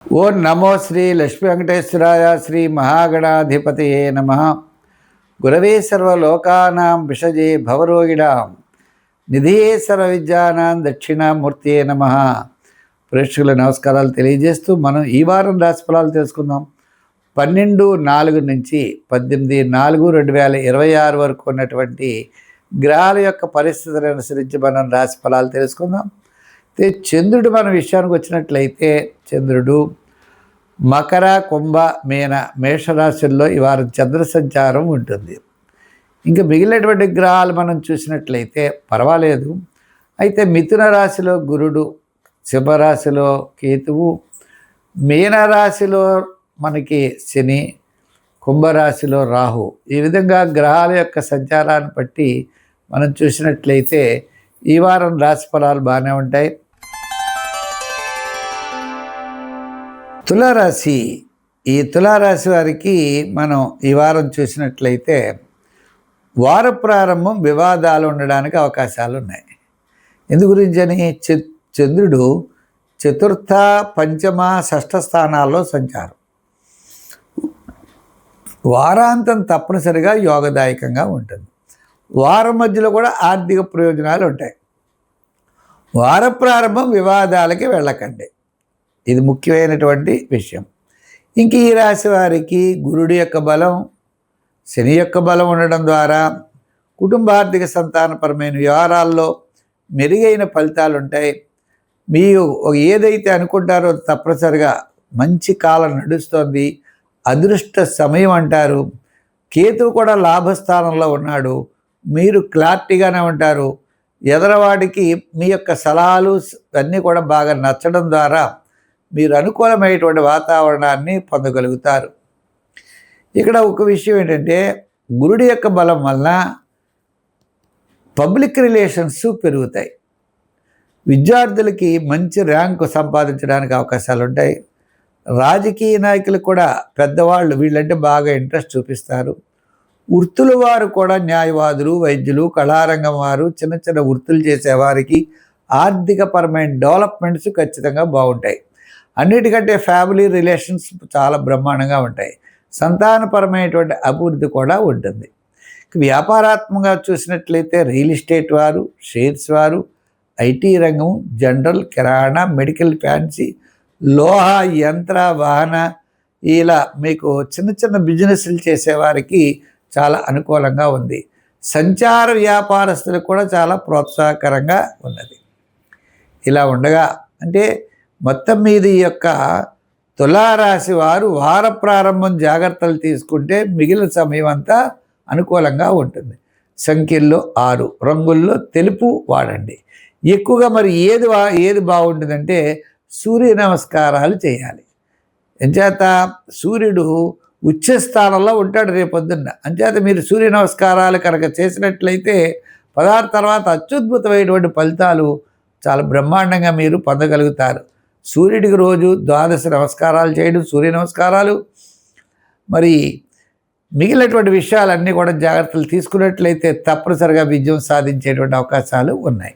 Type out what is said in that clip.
ఓం నమో శ్రీ లక్ష్మీ వెంకటేశ్వరాయ శ్రీ మహాగణాధిపతయే నమః. గురవే సర్వలోకానాం విషజే భవరోగిణాం నిధియే సర్వ విద్యానాం దక్షిణామూర్తియే నమః. ప్రేక్షకుల నమస్కారాలు తెలియజేస్తూ మనం ఈ వారం రాశి ఫలాలు తెలుసుకుందాం. 12/4 నుంచి 18/4/2026 వరకు ఉన్నటువంటి గ్రహాల యొక్క పరిస్థితులను అనుసరించి మనం రాశి ఫలాలు తెలుసుకుందాం. చంద్రుడు మన విషయానికి వచ్చినట్లయితే చంద్రుడు మకర, కుంభ, మీన, మేషరాశుల్లో ఈ వారం చంద్ర సంచారం ఉంటుంది. ఇంకా మిగిలినటువంటి గ్రహాలు మనం చూసినట్లయితే పర్వాలేదు. అయితే మిథున రాశిలో గురుడు, సింహరాశిలో కేతువు, మీనరాశిలో మనకి శని, కుంభరాశిలో రాహు. ఈ విధంగా గ్రహాల యొక్క సంచారాన్ని బట్టి మనం చూసినట్లయితే ఈ వారం రాశి ఫలాలు బాగానే ఉంటాయి. తులారాశి, ఈ తులారాశి వారికి మనం ఈ వారం చూసినట్లయితే వార ప్రారంభం వివాదాలు ఉండడానికి అవకాశాలు ఉన్నాయి. ఎందు గురించని చంద్రుడు చతుర్థ, పంచమ, షష్ఠ స్థానాల్లో సంచారం. వారాంతం తప్పనిసరిగా యోగదాయకంగా ఉంటుంది. వారం మధ్యలో కూడా ఆర్థిక ప్రయోజనాలు ఉంటాయి. వార ప్రారంభం వివాదాలకి వెళ్ళకండి, ఇది ముఖ్యమైనటువంటి విషయం. ఇంక ఈ రాశి వారికి గురుడి యొక్క బలం, శని యొక్క బలం ఉండడం ద్వారా కుటుంబార్థిక సంతానపరమైన వ్యవహారాల్లో మెరుగైన ఫలితాలు ఉంటాయి. మీరు ఏదైతే అనుకుంటారో తప్పనిసరిగా మంచి కాలం నడుస్తోంది, అదృష్ట సమయం అంటారు. కేతువు కూడా లాభస్థానంలో ఉన్నాడు, మీరు క్లారిటీగానే ఉంటారు. ఎదరవాడికి మీ యొక్క సలహాలు అన్నీ కూడా బాగా నచ్చడం ద్వారా మీరు అనుకూలమైనటువంటి వాతావరణాన్ని పొందగలుగుతారు. ఇక్కడ ఒక విషయం ఏంటంటే గురుడి యొక్క బలం వలన పబ్లిక్ రిలేషన్స్ పెరుగుతాయి. విద్యార్థులకి మంచి ర్యాంకు సంపాదించడానికి అవకాశాలు ఉంటాయి. రాజకీయ నాయకులు కూడా పెద్దవాళ్ళు వీళ్ళంటే బాగా ఇంట్రెస్ట్ చూపిస్తారు. వృత్తుల వారు కూడా న్యాయవాదులు, వైద్యులు, కళారంగం వారు, చిన్న చిన్న వృత్తులు చేసేవారికి ఆర్థికపరమైన డెవలప్మెంట్స్ ఖచ్చితంగా బాగుంటాయి. అన్నిటికంటే ఫ్యామిలీ రిలేషన్స్ చాలా బ్రహ్మాండంగా ఉంటాయి. సంతానపరమైనటువంటి అభివృద్ధి కూడా ఉంటుంది. వ్యాపారాత్మకంగా చూసినట్లయితే రియల్ ఎస్టేట్ వారు, షేర్స్ వారు, ఐటీ రంగం, జనరల్, కిరాణా, మెడికల్, ఫ్యాన్సీ, లోహ, యంత్ర, వాహన, ఇలా మీకు చిన్న చిన్న బిజినెస్లు చేసేవారికి చాలా అనుకూలంగా ఉంది. సంచార వ్యాపారస్తులకు కూడా చాలా ప్రోత్సాహకరంగా ఉన్నది. ఇలా ఉండగా అంటే మొత్తం మీద ఈ యొక్క తులారాశి వారు వార ప్రారంభం జాగ్రత్తలు తీసుకుంటే మిగిలిన సమయం అంతా అనుకూలంగా ఉంటుంది. సంఖ్యల్లో 6, రంగుల్లో తెలుపు వాడండి. ఎక్కువగా మరి ఏది బాగుంటుందంటే సూర్య నమస్కారాలు చేయాలి. ఎంచేత సూర్యుడు ఉచ్చస్థానంలో ఉంటాడు రేపొద్దున్న. అంచేత మీరు సూర్య నమస్కారాలు కనుక చేసినట్లయితే తర్వాత అత్యద్భుతమైనటువంటి ఫలితాలు చాలా బ్రహ్మాండంగా మీరు పొందగలుగుతారు. సూర్యుడికి రోజు 12 నమస్కారాలు చేయడం, సూర్య నమస్కారాలు, మరి మిగిలినటువంటి విషయాలన్నీ కూడా జాగ్రత్తలు తీసుకున్నట్లయితే తప్పనిసరిగా విజయం సాధించేటువంటి అవకాశాలు ఉన్నాయి.